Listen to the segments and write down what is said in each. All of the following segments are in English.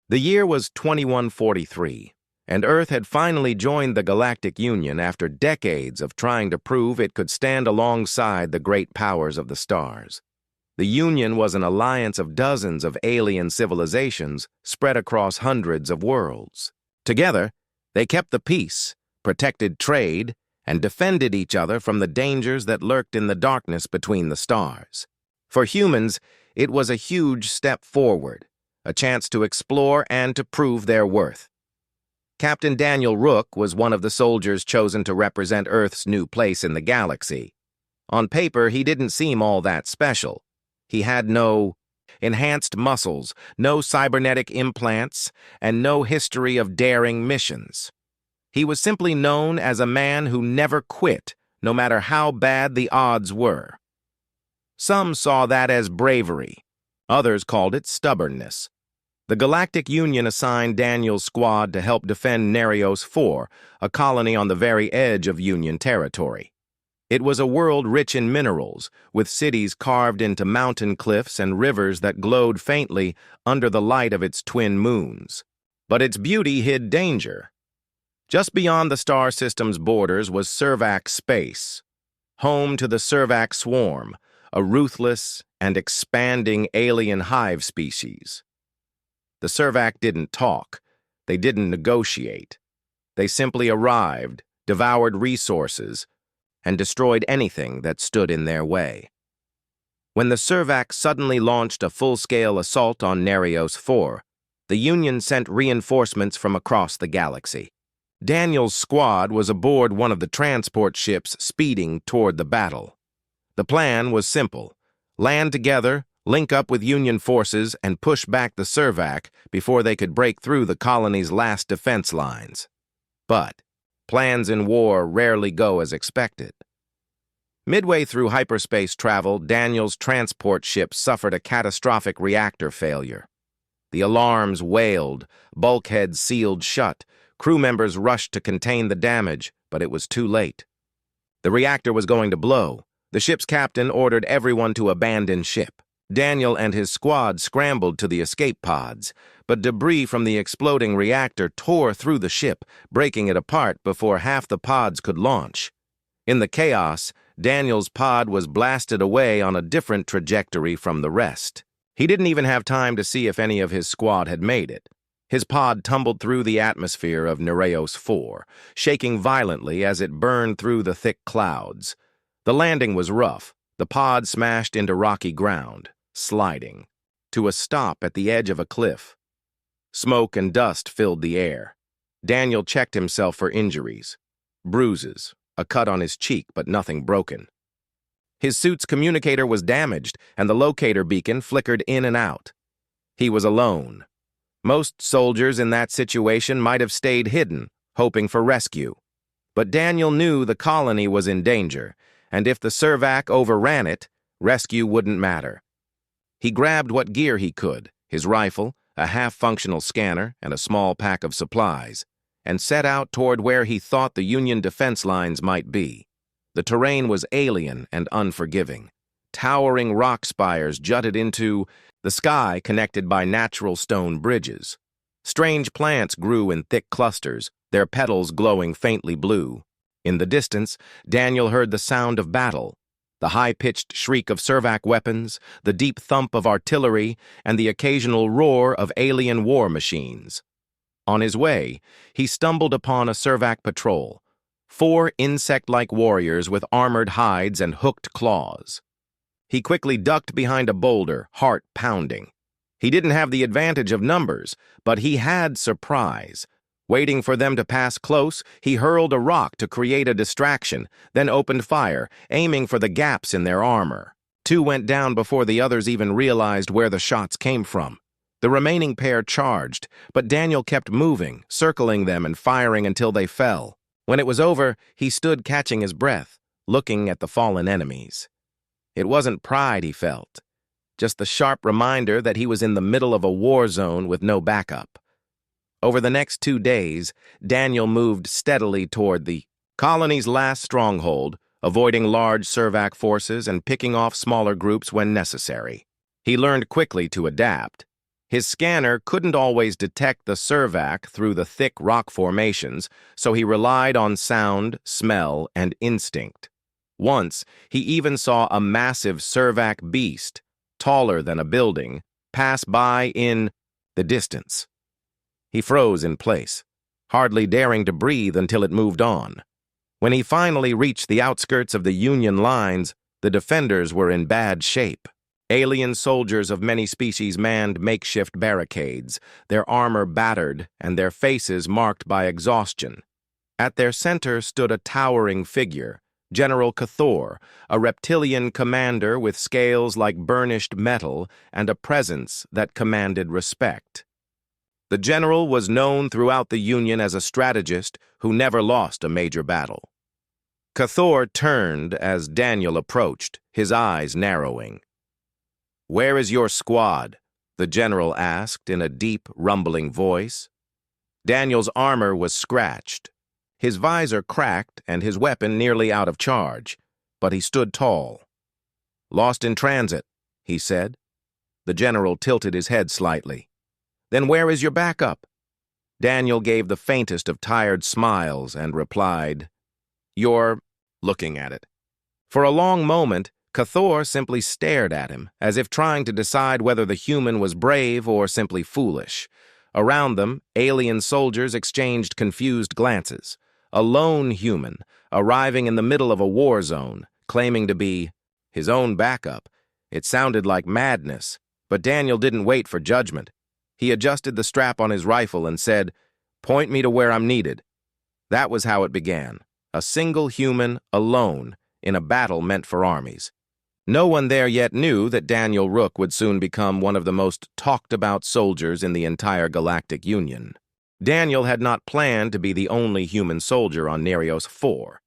The year was 2143, and Earth had finally joined the Galactic Union after decades of trying to prove it could stand alongside the great powers of the stars. The Union was an alliance of dozens of alien civilizations spread across hundreds of worlds. Together, they kept the peace, protected trade, and defended each other from the dangers that lurked in the darkness between the stars. For humans, it was a huge step forward, a chance to explore and to prove their worth. Captain Daniel Rook was one of the soldiers chosen to represent Earth's new place in the galaxy. On paper, he didn't seem all that special. He had no enhanced muscles, no cybernetic implants, and no history of daring missions. He was simply known as a man who never quit, no matter how bad the odds were. Some saw that as bravery. Others called it stubbornness. The Galactic Union assigned Daniel's squad to help defend Nereos 4, a colony on the very edge of Union territory. It was a world rich in minerals, with cities carved into mountain cliffs and rivers that glowed faintly under the light of its twin moons. But its beauty hid danger. Just beyond the star system's borders was Servac space, home to the Servac swarm, a ruthless and expanding alien hive species. The Servac didn't talk. They didn't negotiate. They simply arrived, devoured resources, and destroyed anything that stood in their way. When the Servac suddenly launched a full-scale assault on Nereos 4, the Union sent reinforcements from across the galaxy. Daniel's squad was aboard one of the transport ships speeding toward the battle. The plan was simple: land together, link up with Union forces, and push back the Servac before they could break through the colony's last defense lines. But plans in war rarely go as expected. Midway through hyperspace travel, Daniel's transport ship suffered a catastrophic reactor failure. The alarms wailed, bulkheads sealed shut, crew members rushed to contain the damage, but it was too late. The reactor was going to blow. The ship's captain ordered everyone to abandon ship. Daniel and his squad scrambled to the escape pods, but debris from the exploding reactor tore through the ship, breaking it apart before half the pods could launch. In the chaos, Daniel's pod was blasted away on a different trajectory from the rest. He didn't even have time to see if any of his squad had made it. His pod tumbled through the atmosphere of Nereos 4, shaking violently as it burned through the thick clouds. The landing was rough. The pod smashed into rocky ground, sliding to a stop at the edge of a cliff. Smoke and dust filled the air. Daniel checked himself for injuries. Bruises, a cut on his cheek, but nothing broken. His suit's communicator was damaged, and the locator beacon flickered in and out. He was alone. Most soldiers in that situation might have stayed hidden, hoping for rescue. But Daniel knew the colony was in danger, and if the Servac overran it, rescue wouldn't matter. He grabbed what gear he could, his rifle, a half-functional scanner, and a small pack of supplies, and set out toward where he thought the Union defense lines might be. The terrain was alien and unforgiving. Towering rock spires jutted into the sky, connected by natural stone bridges. Strange plants grew in thick clusters, their petals glowing faintly blue. In the distance, Daniel heard the sound of battle, the high-pitched shriek of Servac weapons, the deep thump of artillery, and the occasional roar of alien war machines. On his way, he stumbled upon a Servac patrol, 4 insect-like warriors with armored hides and hooked claws. He quickly ducked behind a boulder, heart pounding. He didn't have the advantage of numbers, but he had surprise. Waiting for them to pass close, he hurled a rock to create a distraction, then opened fire, aiming for the gaps in their armor. 2 went down before the others even realized where the shots came from. The remaining pair charged, but Daniel kept moving, circling them and firing until they fell. When it was over, he stood catching his breath, looking at the fallen enemies. It wasn't pride he felt, just the sharp reminder that he was in the middle of a war zone with no backup. Over the next 2 days, Daniel moved steadily toward the colony's last stronghold, avoiding large Servac forces and picking off smaller groups when necessary. He learned quickly to adapt. His scanner couldn't always detect the Servac through the thick rock formations, so he relied on sound, smell, and instinct. Once, he even saw a massive Servac beast, taller than a building, pass by in the distance. He froze in place, hardly daring to breathe until it moved on. When he finally reached the outskirts of the Union lines, the defenders were in bad shape. Alien soldiers of many species manned makeshift barricades, their armor battered and their faces marked by exhaustion. At their center stood a towering figure, General Cathor, a reptilian commander with scales like burnished metal and a presence that commanded respect. The general was known throughout the Union as a strategist who never lost a major battle. Cathor turned as Daniel approached, his eyes narrowing. "Where is your squad?" the general asked in a deep, rumbling voice. Daniel's armor was scratched, his visor cracked and his weapon nearly out of charge, but he stood tall. "Lost in transit," he said. The general tilted his head slightly. "Then where is your backup?" Daniel gave the faintest of tired smiles and replied, "You're looking at it." For a long moment, Cathor simply stared at him, as if trying to decide whether the human was brave or simply foolish. Around them, alien soldiers exchanged confused glances. A lone human, arriving in the middle of a war zone, claiming to be his own backup. It sounded like madness, but Daniel didn't wait for judgment. He adjusted the strap on his rifle and said, "Point me to where I'm needed." That was how it began. A single human, alone, in a battle meant for armies. No one there yet knew that Daniel Rook would soon become one of the most talked-about soldiers in the entire Galactic Union. Daniel had not planned to be the only human soldier on Nereos 4.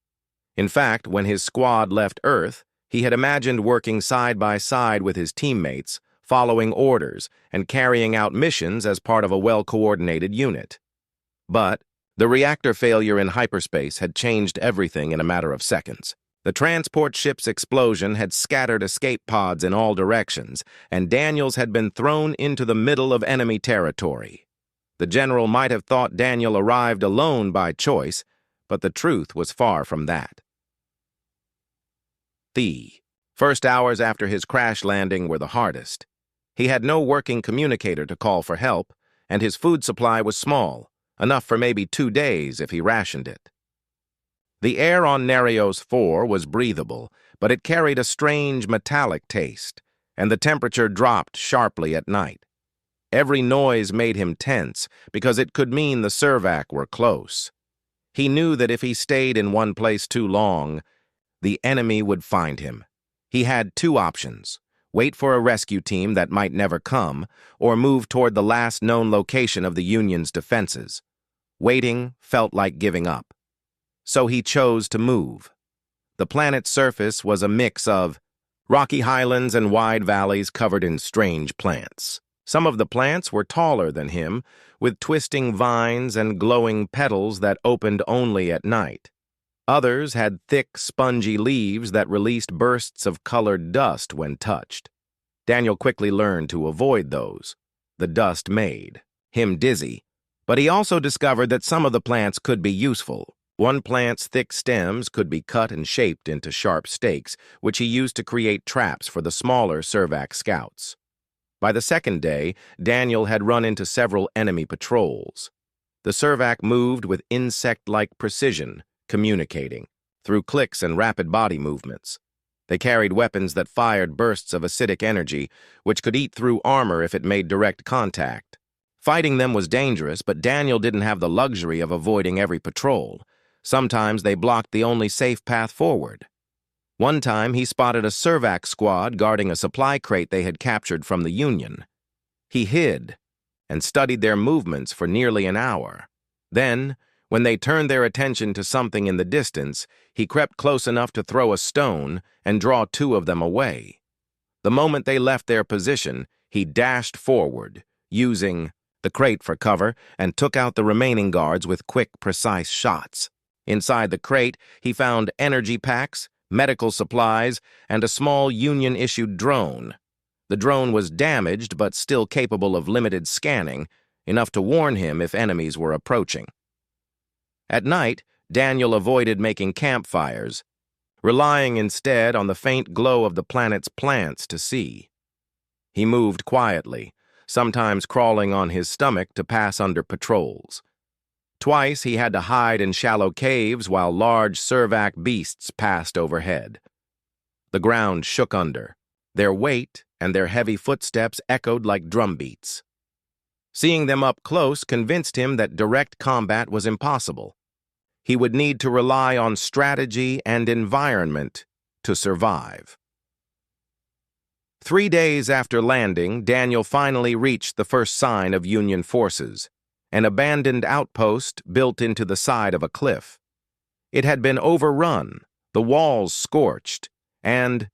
In fact, when his squad left Earth, he had imagined working side by side with his teammates, following orders, and carrying out missions as part of a well-coordinated unit. But the reactor failure in hyperspace had changed everything in a matter of seconds. The transport ship's explosion had scattered escape pods in all directions, and Daniels had been thrown into the middle of enemy territory. The general might have thought Daniel arrived alone by choice, but the truth was far from that. The first hours after his crash landing were the hardest. He had no working communicator to call for help, and his food supply was small, enough for maybe 2 days if he rationed it. The air on Nereos 4 was breathable, but it carried a strange metallic taste, and the temperature dropped sharply at night. Every noise made him tense, because it could mean the Servac were close. He knew that if he stayed in one place too long, the enemy would find him. He had 2 options: wait for a rescue team that might never come, or move toward the last known location of the Union's defenses. Waiting felt like giving up. So he chose to move. The planet's surface was a mix of rocky highlands and wide valleys covered in strange plants. Some of the plants were taller than him, with twisting vines and glowing petals that opened only at night. Others had thick, spongy leaves that released bursts of colored dust when touched. Daniel quickly learned to avoid those. The dust made him dizzy, but he also discovered that some of the plants could be useful. One plant's thick stems could be cut and shaped into sharp stakes, which he used to create traps for the smaller Servac scouts. By the second day, Daniel had run into several enemy patrols. The Servac moved with insect-like precision, communicating, through clicks and rapid body movements. They carried weapons that fired bursts of acidic energy, which could eat through armor if it made direct contact. Fighting them was dangerous, but Daniel didn't have the luxury of avoiding every patrol. Sometimes they blocked the only safe path forward. One time, he spotted a Servac squad guarding a supply crate they had captured from the Union. He hid and studied their movements for nearly an hour. Then, when they turned their attention to something in the distance, he crept close enough to throw a stone and draw 2 of them away. The moment they left their position, he dashed forward, using the crate for cover, and took out the remaining guards with quick, precise shots. Inside the crate, he found energy packs, medical supplies, and a small Union-issued drone. The drone was damaged but still capable of limited scanning, enough to warn him if enemies were approaching. At night, Daniel avoided making campfires, relying instead on the faint glow of the planet's plants to see. He moved quietly, sometimes crawling on his stomach to pass under patrols. Twice he had to hide in shallow caves while large Servac beasts passed overhead. The ground shook under. Their weight and their heavy footsteps echoed like drumbeats. Seeing them up close convinced him that direct combat was impossible. He would need to rely on strategy and environment to survive. 3 days after landing, Daniel finally reached the first sign of Union forces, an abandoned outpost built into the side of a cliff. It had been overrun, the walls scorched, and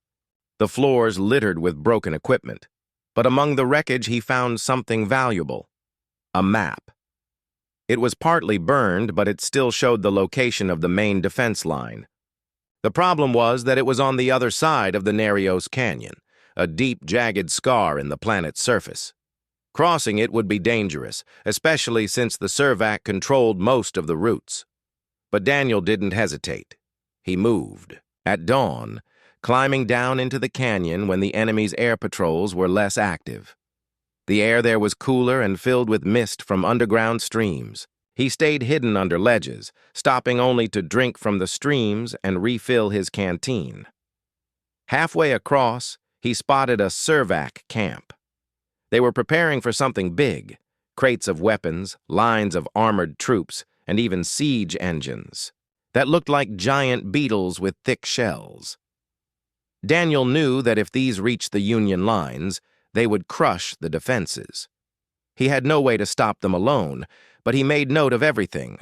the floors littered with broken equipment. But among the wreckage he found something valuable: a map. It was partly burned, but it still showed the location of the main defense line. The problem was that it was on the other side of the Nereos Canyon, a deep, jagged scar in the planet's surface. Crossing it would be dangerous, especially since the Servac controlled most of the routes. But Daniel didn't hesitate. He moved. At dawn, climbing down into the canyon when the enemy's air patrols were less active. The air there was cooler and filled with mist from underground streams. He stayed hidden under ledges, stopping only to drink from the streams and refill his canteen. Halfway across, he spotted a Servac camp. They were preparing for something big: crates of weapons, lines of armored troops, and even siege engines that looked like giant beetles with thick shells. Daniel knew that if these reached the Union lines, they would crush the defenses. He had no way to stop them alone, but he made note of everything: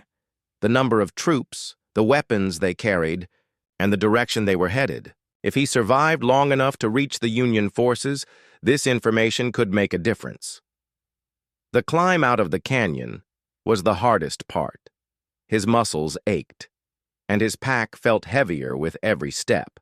the number of troops, the weapons they carried, and the direction they were headed. If he survived long enough to reach the Union forces, this information could make a difference. The climb out of the canyon was the hardest part. His muscles ached, and his pack felt heavier with every step.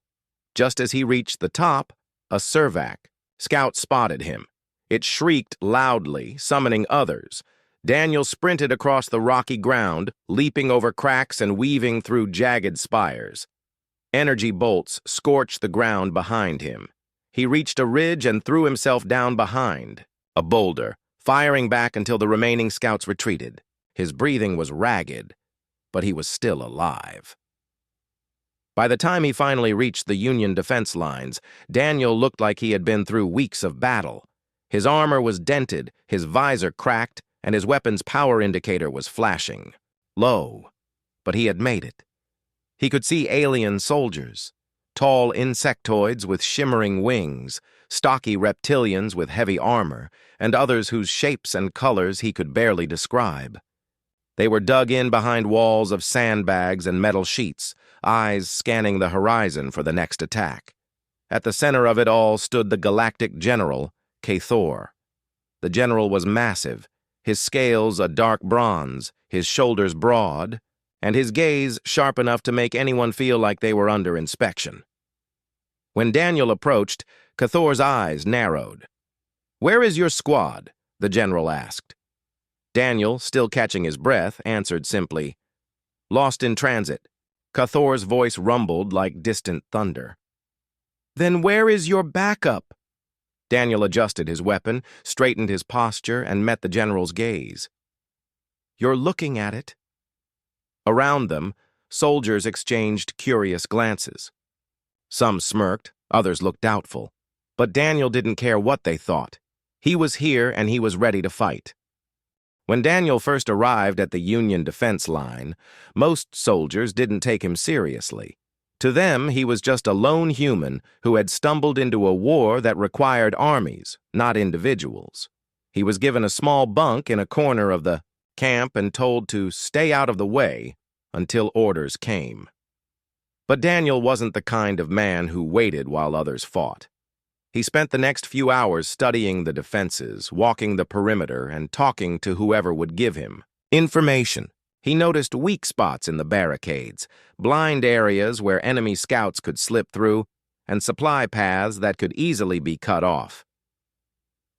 Just as he reached the top, a Servac scout spotted him. It shrieked loudly, summoning others. Daniel sprinted across the rocky ground, leaping over cracks and weaving through jagged spires. Energy bolts scorched the ground behind him. He reached a ridge and threw himself down behind a boulder, firing back until the remaining scouts retreated. His breathing was ragged, but he was still alive. By the time he finally reached the Union defense lines, Daniel looked like he had been through weeks of battle. His armor was dented, his visor cracked, and his weapon's power indicator was flashing low. But he had made it. He could see alien soldiers, tall insectoids with shimmering wings, stocky reptilians with heavy armor, and others whose shapes and colors he could barely describe. They were dug in behind walls of sandbags and metal sheets, eyes scanning the horizon for the next attack. At the center of it all stood the Galactic general, Cathor. The general was massive, his scales a dark bronze, his shoulders broad, and his gaze sharp enough to make anyone feel like they were under inspection. When Daniel approached, Cathor's eyes narrowed. "Where is your squad?" the general asked. Daniel, still catching his breath, answered simply, "Lost in transit." Cathor's voice rumbled like distant thunder. "Then where is your backup?" Daniel adjusted his weapon, straightened his posture, and met the general's gaze. "You're looking at it." Around them, soldiers exchanged curious glances. Some smirked, others looked doubtful. But Daniel didn't care what they thought. He was here and he was ready to fight. When Daniel first arrived at the Union defense line, most soldiers didn't take him seriously. To them, he was just a lone human who had stumbled into a war that required armies, not individuals. He was given a small bunk in a corner of the camp and told to stay out of the way until orders came. But Daniel wasn't the kind of man who waited while others fought. He spent the next few hours studying the defenses, walking the perimeter, and talking to whoever would give him information. He noticed weak spots in the barricades, blind areas where enemy scouts could slip through, and supply paths that could easily be cut off.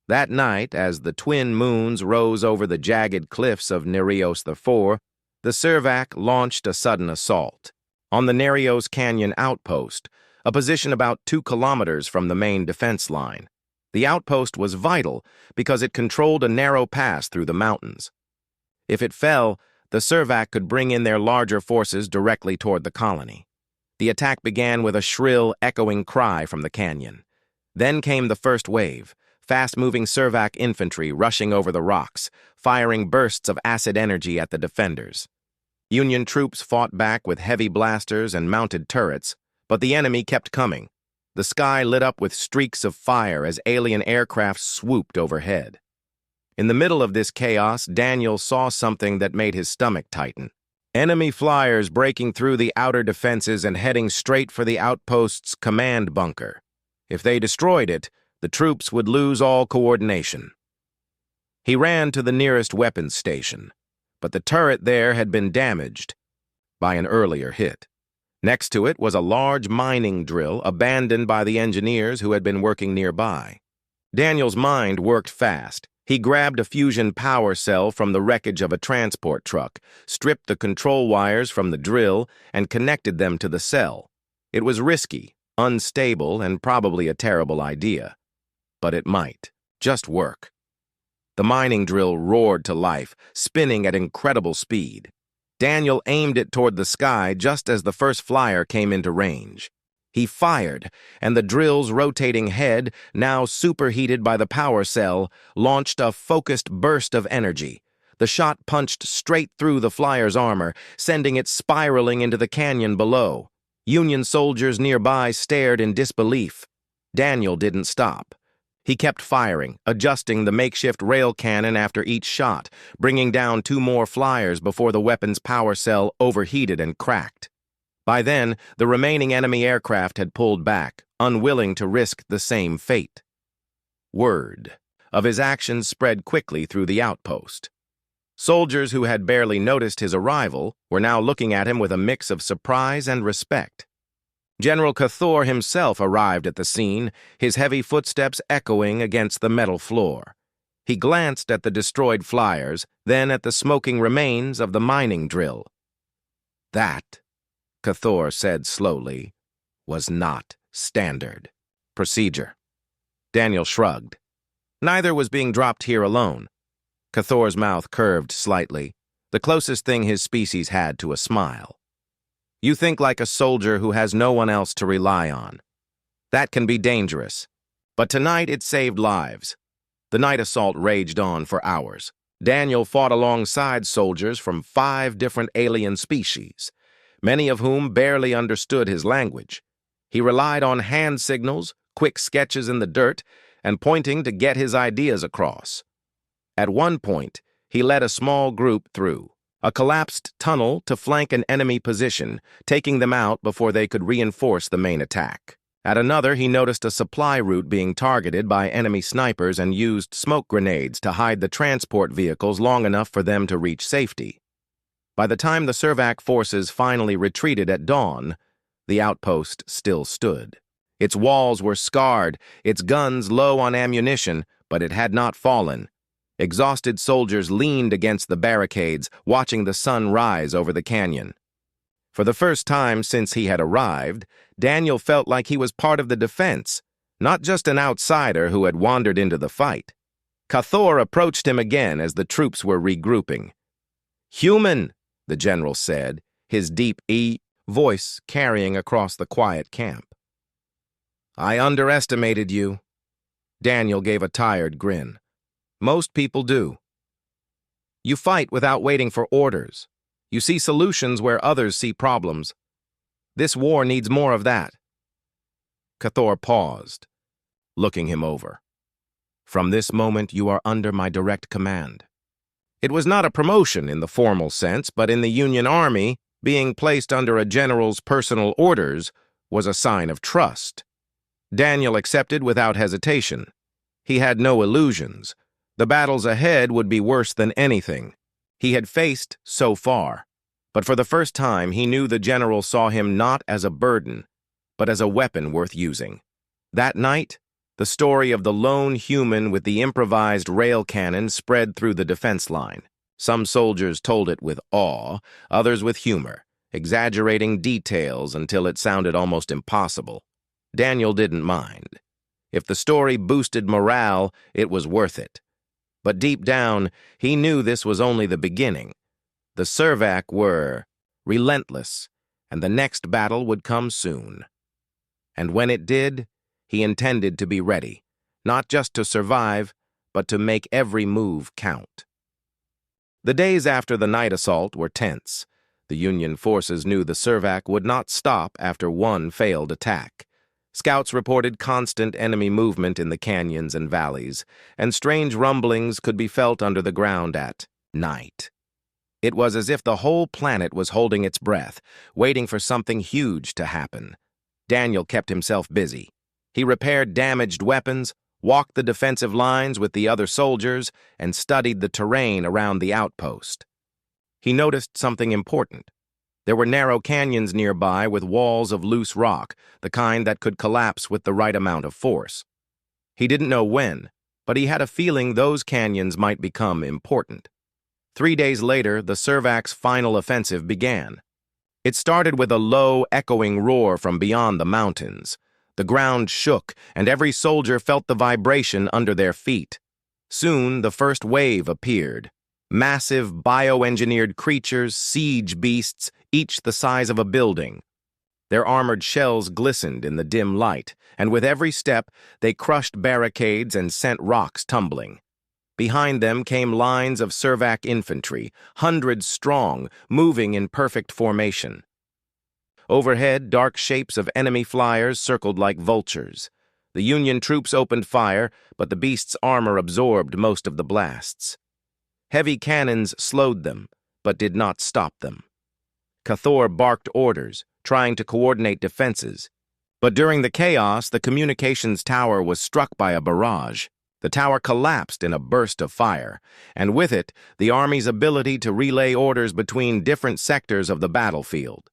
That night, as the twin moons rose over the jagged cliffs of Nereos IV, the Servac launched a sudden assault. On the Nereos Canyon outpost, a position about 2 kilometers from the main defense line. The outpost was vital because it controlled a narrow pass through the mountains. If it fell, the Servac could bring in their larger forces directly toward the colony. The attack began with a shrill, echoing cry from the canyon. Then came the first wave, fast-moving Servac infantry rushing over the rocks, firing bursts of acid energy at the defenders. Union troops fought back with heavy blasters and mounted turrets, but the enemy kept coming. The sky lit up with streaks of fire as alien aircraft swooped overhead. In the middle of this chaos, Daniel saw something that made his stomach tighten. Enemy flyers breaking through the outer defenses and heading straight for the outpost's command bunker. If they destroyed it, the troops would lose all coordination. He ran to the nearest weapons station, but the turret there had been damaged by an earlier hit. Next to it was a large mining drill abandoned by the engineers who had been working nearby. Daniel's mind worked fast. He grabbed a fusion power cell from the wreckage of a transport truck, stripped the control wires from the drill, and connected them to the cell. It was risky, unstable, and probably a terrible idea. But it might just work. The mining drill roared to life, spinning at incredible speed. Daniel aimed it toward the sky just as the first flyer came into range. He fired, and the drill's rotating head, now superheated by the power cell, launched a focused burst of energy. The shot punched straight through the flyer's armor, sending it spiraling into the canyon below. Union soldiers nearby stared in disbelief. Daniel didn't stop. He kept firing, adjusting the makeshift rail cannon after each shot, bringing down 2 more flyers before the weapon's power cell overheated and cracked. By then, the remaining enemy aircraft had pulled back, unwilling to risk the same fate. Word of his actions spread quickly through the outpost. Soldiers who had barely noticed his arrival were now looking at him with a mix of surprise and respect. General Cathor himself arrived at the scene, his heavy footsteps echoing against the metal floor. He glanced at the destroyed flyers, then at the smoking remains of the mining drill. That, Cathor said slowly, was not standard procedure. Daniel shrugged. Neither was being dropped here alone. Cathor's mouth curved slightly, the closest thing his species had to a smile. You think like a soldier who has no one else to rely on. That can be dangerous. But tonight it saved lives. The night assault raged on for hours. Daniel fought alongside soldiers from 5 different alien species, many of whom barely understood his language. He relied on hand signals, quick sketches in the dirt, and pointing to get his ideas across. At one point, he led a small group through a collapsed tunnel to flank an enemy position, taking them out before they could reinforce the main attack. At another, he noticed a supply route being targeted by enemy snipers and used smoke grenades to hide the transport vehicles long enough for them to reach safety. By the time the Servac forces finally retreated at dawn, the outpost still stood. Its walls were scarred, its guns low on ammunition, but it had not fallen. Exhausted soldiers leaned against the barricades, watching the sun rise over the canyon. For the first time since he had arrived, Daniel felt like he was part of the defense, not just an outsider who had wandered into the fight. Cathor approached him again as the troops were regrouping. "Human," the general said, his deep voice carrying across the quiet camp. "I underestimated you." Daniel gave a tired grin. "Most people do. You fight without waiting for orders. You see solutions where others see problems. This war needs more of that." Cathor paused, looking him over. "From this moment, you are under my direct command." It was not a promotion in the formal sense, but in the Union Army, being placed under a general's personal orders was a sign of trust. Daniel accepted without hesitation. He had no illusions. The battles ahead would be worse than anything he had faced so far. But for the first time, he knew the general saw him not as a burden, but as a weapon worth using. That night, The story of the lone human with the improvised rail cannon spread through the defense line. Some soldiers told it with awe, others with humor, exaggerating details until it sounded almost impossible. Daniel didn't mind. If the story boosted morale, it was worth it. But deep down, he knew this was only the beginning. The Scifi were relentless, and the next battle would come soon. And when it did, he intended to be ready, not just to survive, but to make every move count. The days after the night assault were tense. The Union forces knew the Scifi would not stop after one failed attack. Scouts reported constant enemy movement in the canyons and valleys, and strange rumblings could be felt under the ground at night. It was as if the whole planet was holding its breath, waiting for something huge to happen. Daniel kept himself busy. He repaired damaged weapons, walked the defensive lines with the other soldiers, and studied the terrain around the outpost. He noticed something important. There were narrow canyons nearby with walls of loose rock, the kind that could collapse with the right amount of force. He didn't know when, but he had a feeling those canyons might become important. 3 days later, the Scifi's final offensive began. It started with a low, echoing roar from beyond the mountains. The ground shook, and every soldier felt the vibration under their feet. Soon, the first wave appeared. Massive, bioengineered creatures, siege beasts, each the size of a building. Their armored shells glistened in the dim light, and with every step, they crushed barricades and sent rocks tumbling. Behind them came lines of Scifi infantry, hundreds strong, moving in perfect formation. Overhead, dark shapes of enemy flyers circled like vultures. The Union troops opened fire, but the beasts' armor absorbed most of the blasts. Heavy cannons slowed them, but did not stop them. Cathor barked orders, trying to coordinate defenses. But during the chaos, the communications tower was struck by a barrage. The tower collapsed in a burst of fire, and with it, the Army's ability to relay orders between different sectors of the battlefield.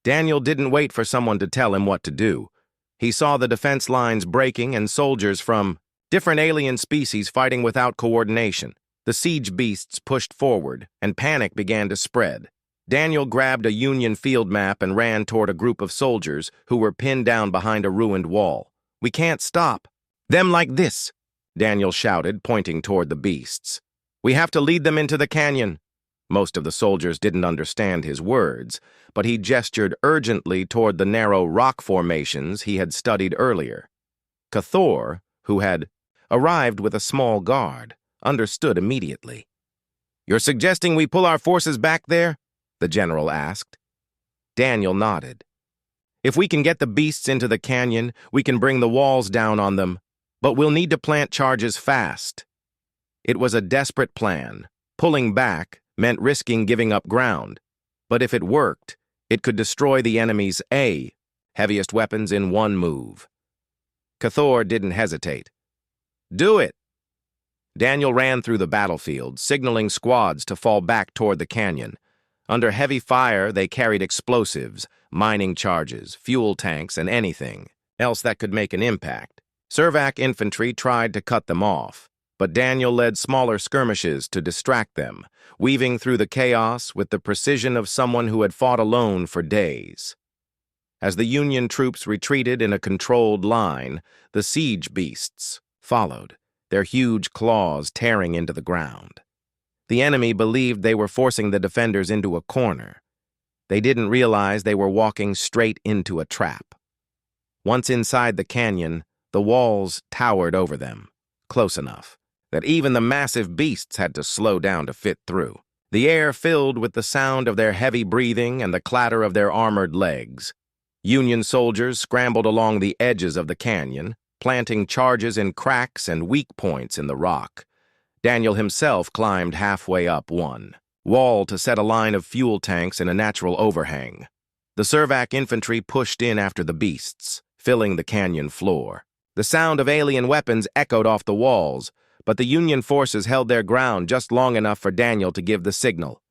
Daniel didn't wait for someone to tell him what to do. He saw the defense lines breaking and soldiers from different alien species fighting without coordination. The siege beasts pushed forward, and panic began to spread. Daniel grabbed a Union field map and ran toward a group of soldiers who were pinned down behind a ruined wall. "We can't stop them like this," Daniel shouted, pointing toward the beasts. "We have to lead them into the canyon." Most of the soldiers didn't understand his words, but he gestured urgently toward the narrow rock formations he had studied earlier. Cathor, who had arrived with a small guard, understood immediately. "You're suggesting we pull our forces back there?" the general asked. Daniel nodded. "If we can get the beasts into the canyon, we can bring the walls down on them, but we'll need to plant charges fast." It was a desperate plan. Pulling back meant risking giving up ground, but if it worked, it could destroy the enemy's heaviest weapons in one move. Cathor didn't hesitate. "Do it!" Daniel ran through the battlefield, signaling squads to fall back toward the canyon. Under heavy fire, they carried explosives, mining charges, fuel tanks, and anything else that could make an impact. Scifi infantry tried to cut them off, but Daniel led smaller skirmishes to distract them, weaving through the chaos with the precision of someone who had fought alone for days. As the Union troops retreated in a controlled line, the siege beasts followed, their huge claws tearing into the ground. The enemy believed they were forcing the defenders into a corner. They didn't realize they were walking straight into a trap. Once inside the canyon, the walls towered over them, close enough that even the massive beasts had to slow down to fit through. The air filled with the sound of their heavy breathing and the clatter of their armored legs. Union soldiers scrambled along the edges of the canyon, planting charges in cracks and weak points in the rock. Daniel himself climbed halfway up one wall to set a line of fuel tanks in a natural overhang. The Scifi infantry pushed in after the beasts, filling the canyon floor. The sound of alien weapons echoed off the walls, but the Union forces held their ground just long enough for Daniel to give the signal.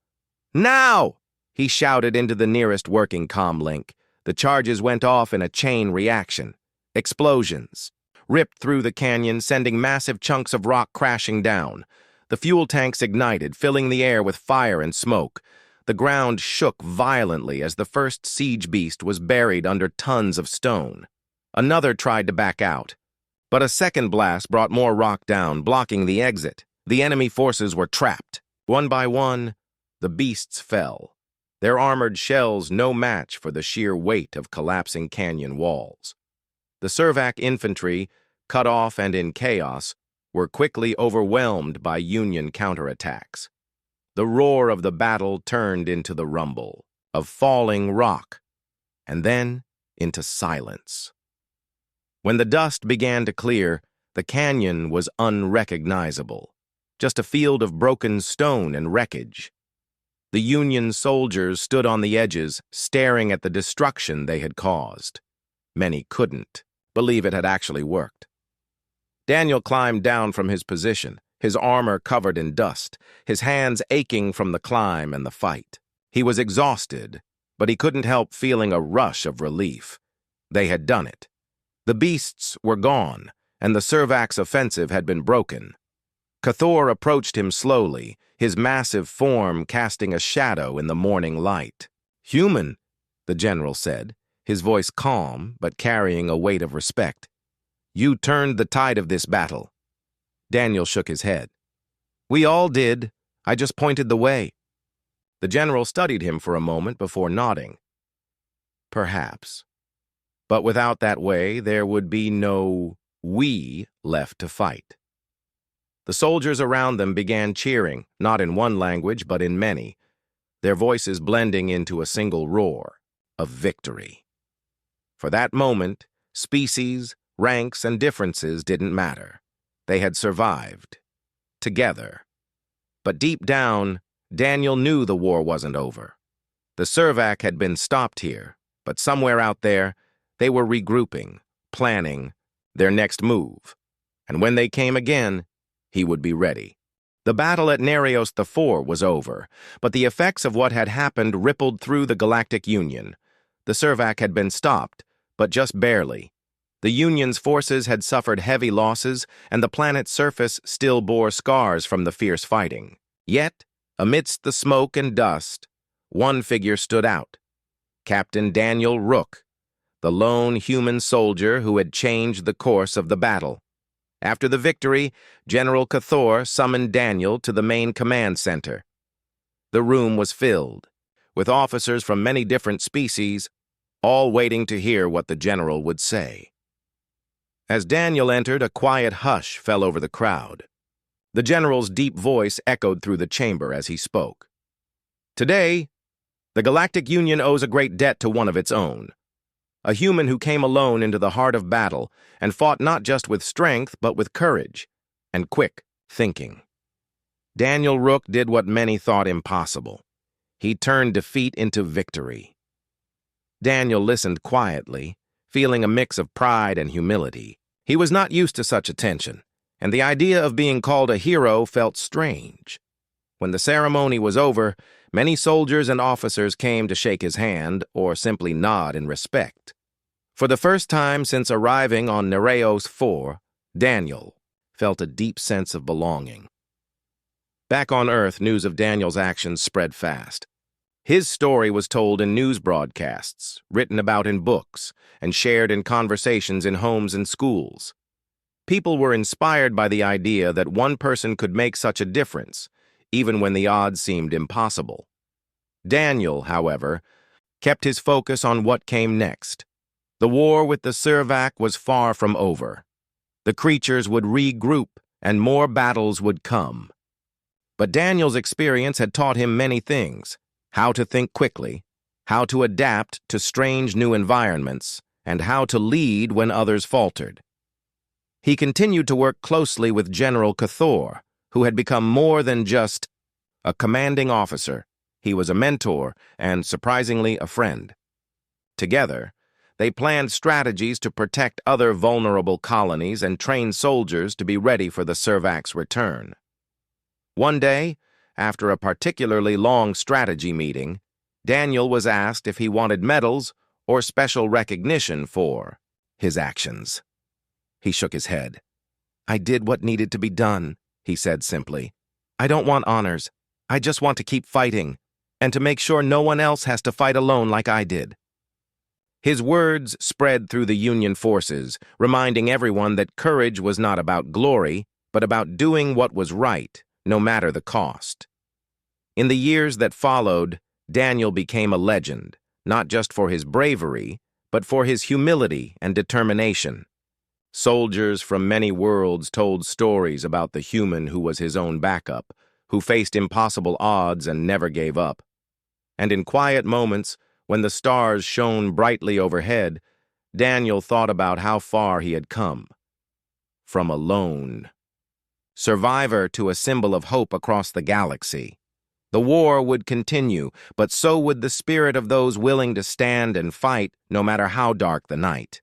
"Now!" he shouted into the nearest working comm link. The charges went off in a chain reaction. Explosions. ripped through the canyon, sending massive chunks of rock crashing down. The fuel tanks ignited, filling the air with fire and smoke. The ground shook violently as the first siege beast was buried under tons of stone. Another tried to back out, but a second blast brought more rock down, blocking the exit. The enemy forces were trapped. One by one, the beasts fell, their armored shells no match for the sheer weight of collapsing canyon walls. The Servac infantry, cut off and in chaos, were quickly overwhelmed by Union counterattacks. The roar of the battle turned into the rumble of falling rock, and then into silence. When the dust began to clear, the canyon was unrecognizable, just a field of broken stone and wreckage. The Union soldiers stood on the edges, staring at the destruction they had caused. Many couldn't believe it had actually worked. Daniel climbed down from his position, his armor covered in dust, his hands aching from the climb and the fight. He was exhausted, but he couldn't help feeling a rush of relief. They had done it. The beasts were gone, and the Servac's offensive had been broken. Cathor approached him slowly, his massive form casting a shadow in the morning light. "Human," the general said, his voice calm but carrying a weight of respect. "You turned the tide of this battle." Daniel shook his head. "We all did. I just pointed the way." The general studied him for a moment before nodding. "Perhaps. But without that way, there would be no we left to fight." The soldiers around them began cheering, not in one language, but in many, their voices blending into a single roar of victory. For that moment, species, ranks, and differences didn't matter. They had survived. Together. But deep down, Daniel knew the war wasn't over. The Servac had been stopped here, but somewhere out there, they were regrouping, planning their next move. And when they came again, he would be ready. The battle at Nereos IV was over, but the effects of what had happened rippled through the Galactic Union. The Servac had been stopped, but just barely. The Union's forces had suffered heavy losses, and the planet's surface still bore scars from the fierce fighting. Yet, amidst the smoke and dust, one figure stood out. Captain Daniel Rook, the lone human soldier who had changed the course of the battle. After the victory, General Cathor summoned Daniel to the main command center. The room was filled, with officers from many different species, all waiting to hear what the general would say. As Daniel entered, a quiet hush fell over the crowd. The general's deep voice echoed through the chamber as he spoke. "Today, the Galactic Union owes a great debt to one of its own. A human who came alone into the heart of battle and fought not just with strength, but with courage and quick thinking. Daniel Rook did what many thought impossible. He turned defeat into victory." Daniel listened quietly, feeling a mix of pride and humility. He was not used to such attention, and the idea of being called a hero felt strange. When the ceremony was over, many soldiers and officers came to shake his hand or simply nod in respect. For the first time since arriving on Nereos IV, Daniel felt a deep sense of belonging. Back on Earth, news of Daniel's actions spread fast. His story was told in news broadcasts, written about in books, and shared in conversations in homes and schools. People were inspired by the idea that one person could make such a difference, even when the odds seemed impossible. Daniel, however, kept his focus on what came next. The war with the Servac was far from over. The creatures would regroup, and more battles would come. But Daniel's experience had taught him many things: how to think quickly, how to adapt to strange new environments, and how to lead when others faltered. He continued to work closely with General Cathor, who had become more than just a commanding officer. He was a mentor and, surprisingly, a friend. Together, they planned strategies to protect other vulnerable colonies and train soldiers to be ready for the Servac's return. One day, after a particularly long strategy meeting, Daniel was asked if he wanted medals or special recognition for his actions. He shook his head. "I did what needed to be done," he said simply. "I don't want honors. I just want to keep fighting, and to make sure no one else has to fight alone like I did." His words spread through the Union forces, reminding everyone that courage was not about glory, but about doing what was right, no matter the cost. In the years that followed, Daniel became a legend, not just for his bravery, but for his humility and determination. Soldiers from many worlds told stories about the human who was his own backup, who faced impossible odds and never gave up. And in quiet moments, when the stars shone brightly overhead, Daniel thought about how far he had come. From a lone survivor to a symbol of hope across the galaxy. The war would continue, but so would the spirit of those willing to stand and fight no matter how dark the night.